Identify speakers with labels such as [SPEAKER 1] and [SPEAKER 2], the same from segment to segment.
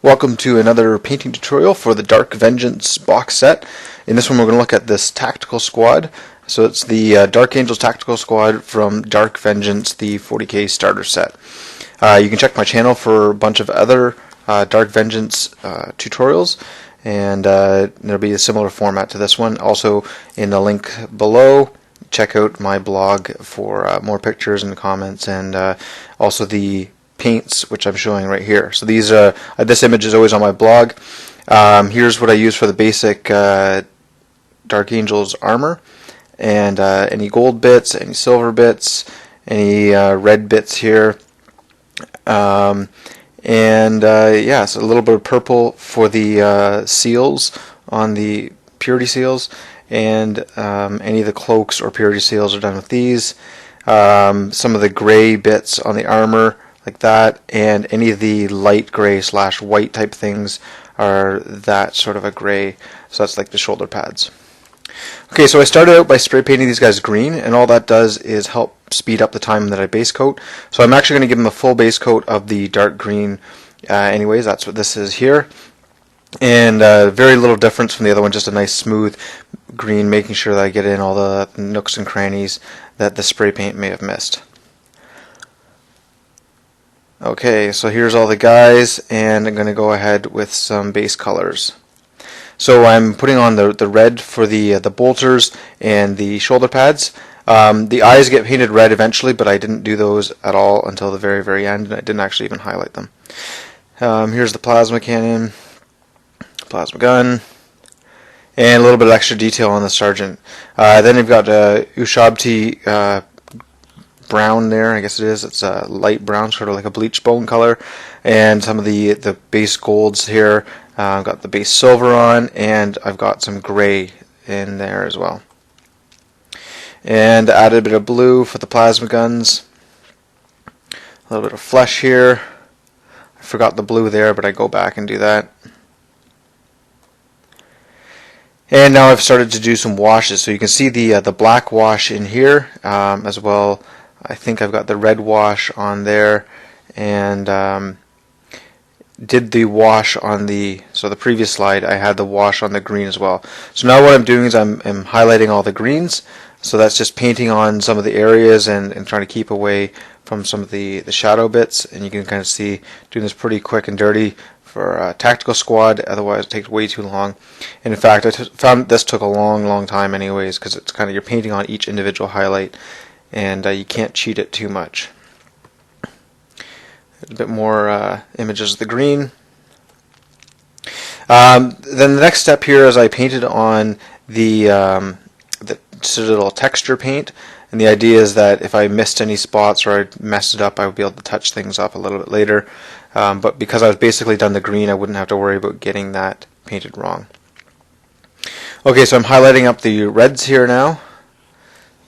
[SPEAKER 1] Welcome to another painting tutorial for the Dark Vengeance box set. In this one we're going to look at this Tactical Squad. So it's the Dark Angels Tactical Squad from Dark Vengeance, the 40k starter set. You can check my channel for a bunch of other Dark Vengeance tutorials, and there'll be a similar format to this one. Also in the link below, check out my blog for more pictures and comments, and also the paints which I'm showing right here. So these this image is always on my blog. Here's what I use for the basic Dark Angels armor, and any gold bits, any silver bits, any red bits here, yeah, so a little bit of purple for the seals on the purity seals, and any of the cloaks or purity seals are done with these. Some of the gray bits on the armor like that, and any of the light gray / white type things are that sort of a gray, so that's like the shoulder pads. Okay, so I started out by spray painting these guys green, and all that does is help speed up the time that I base coat. So I'm actually going to give them a full base coat of the dark green anyways. That's what this is here, and very little difference from the other one, just a nice smooth green, making sure that I get in all the nooks and crannies that the spray paint may have missed. Okay, so here's all the guys, and I'm going to go ahead with some base colors. So I'm putting on the red for the bolters and the shoulder pads. The eyes get painted red eventually, but I didn't do those at all until the very end, and I didn't actually even highlight them. Here's the plasma cannon, plasma gun, and a little bit of extra detail on the sergeant. Then you've got Ushabti brown there, I guess it is. It's a light brown, sort of like a bleach bone color, and some of the base golds here. I've got the base silver on, and I've got some gray in there as well. And added a bit of blue for the plasma guns. A little bit of flesh here. I forgot the blue there, but I go back and do that. And now I've started to do some washes, so you can see the black wash in here as well. I think I've got the red wash on there, and did the wash on the previous slide. I had the wash on the green as well. So now what I'm doing is I'm highlighting all the greens. So that's just painting on some of the areas and trying to keep away from some of the shadow bits. And you can kind of see doing this pretty quick and dirty for a Tactical Squad. Otherwise it takes way too long. And in fact, I found this took a long time anyways, because it's kind of, you're painting on each individual highlight, and you can't cheat it too much. A bit more images of the green. Then the next step here is I painted on the sort of little texture paint, and the idea is that if I missed any spots or I messed it up, I would be able to touch things up a little bit later. But because I was basically done the green, I wouldn't have to worry about getting that painted wrong. Okay, so I'm highlighting up the reds here now.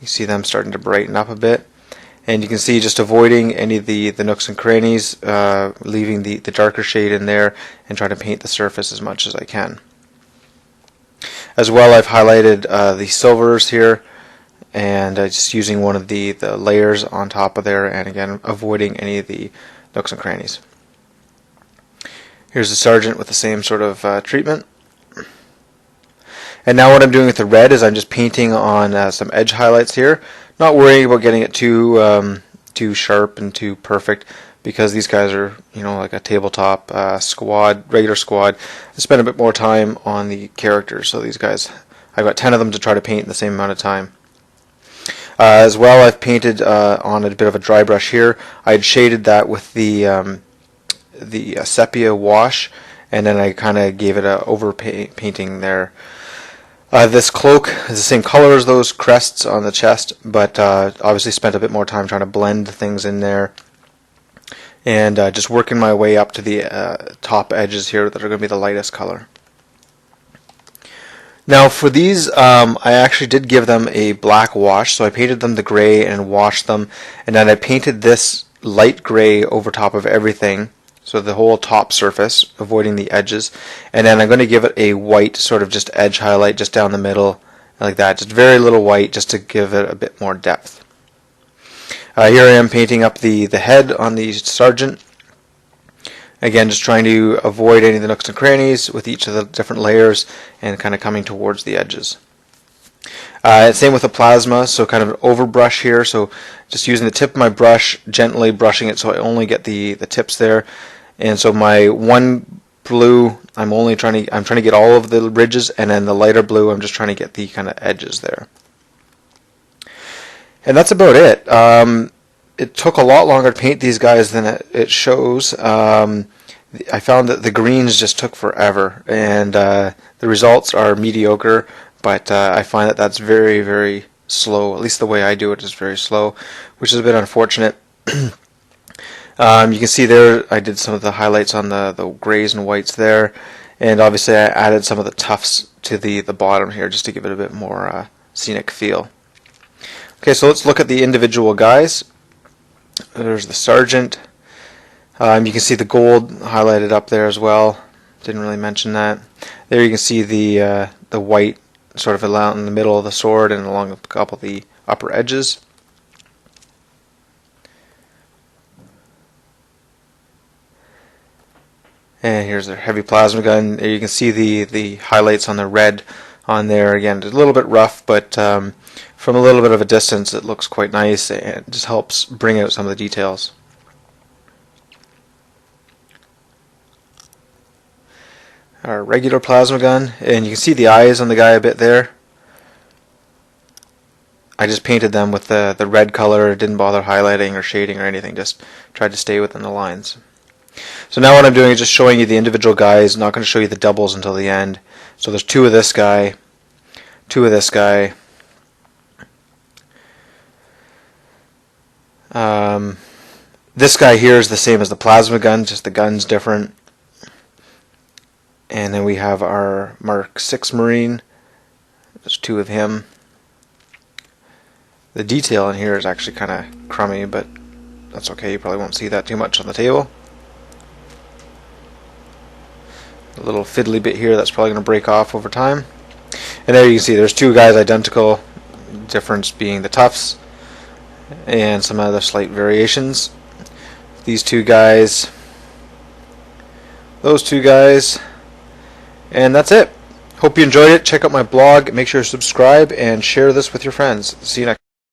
[SPEAKER 1] You see them starting to brighten up a bit, and you can see just avoiding any of the nooks and crannies, leaving the darker shade in there, and trying to paint the surface as much as I can. As well, I've highlighted the silvers here, and just using one of the layers on top of there, and again avoiding any of the nooks and crannies. Here's the sergeant with the same sort of treatment. And now what I'm doing with the red is I'm just painting on some edge highlights here, not worrying about getting it too sharp and too perfect, because these guys are, you know, like a tabletop squad, regular squad. I spend a bit more time on the characters, so these guys, I've got 10 of them to try to paint in the same amount of time. As well, I've painted on a bit of a dry brush here. I had shaded that with the sepia wash, and then I kind of gave it a over painting there. This cloak is the same color as those crests on the chest, but obviously spent a bit more time trying to blend things in there, and just working my way up to the top edges here that are going to be the lightest color. Now for these, I actually did give them a black wash, so I painted them the gray and washed them, and then I painted this light gray over top of everything, so the whole top surface, avoiding the edges, and then I'm going to give it a white sort of just edge highlight just down the middle, like that, just very little white, just to give it a bit more depth. Here I am painting up the head on the sergeant, Again, just trying to avoid any of the nooks and crannies with each of the different layers and kind of coming towards the edges. Same with the plasma, so kind of overbrush here, so just using the tip of my brush, gently brushing it so I only get the tips there. And so my one blue, I'm trying to get all of the ridges, and then the lighter blue, I'm just trying to get the kind of edges there. And that's about it. It took a lot longer to paint these guys than it shows. I found that the greens just took forever, and the results are mediocre, but I find that that's very, very slow. At least the way I do it is very slow, which is a bit unfortunate. You can see there I did some of the highlights on the grays and whites there, and obviously I added some of the tufts to the bottom here just to give it a bit more scenic feel. Okay, so let's look at the individual guys. There's the sergeant. You can see the gold highlighted up there as well. Didn't really mention that. There you can see the white sort of along in the middle of the sword and along a couple of the upper edges. And here's their heavy plasma gun. There you can see the highlights on the red on there. Again, it's a little bit rough, but from a little bit of a distance it looks quite nice, and it just helps bring out some of the details. Our regular plasma gun, and you can see the eyes on the guy a bit there. I just painted them with the red color, didn't bother highlighting or shading or anything, just tried to stay within the lines. So now what I'm doing is just showing you the individual guys, not going to show you the doubles until the end. So there's two of this guy, two of this guy. This guy here is the same as the plasma gun, just the gun's different. And then we have our Mark 6 Marine. There's two of him. The detail in here is actually kind of crummy, but that's okay. You probably won't see that too much on the table. A little fiddly bit here that's probably going to break off over time. And there you can see there's two guys identical, difference being the tufts and some other slight variations. These two guys, those two guys, and that's it. Hope you enjoyed it. Check out my blog, make sure to subscribe and share this with your friends. See you next time.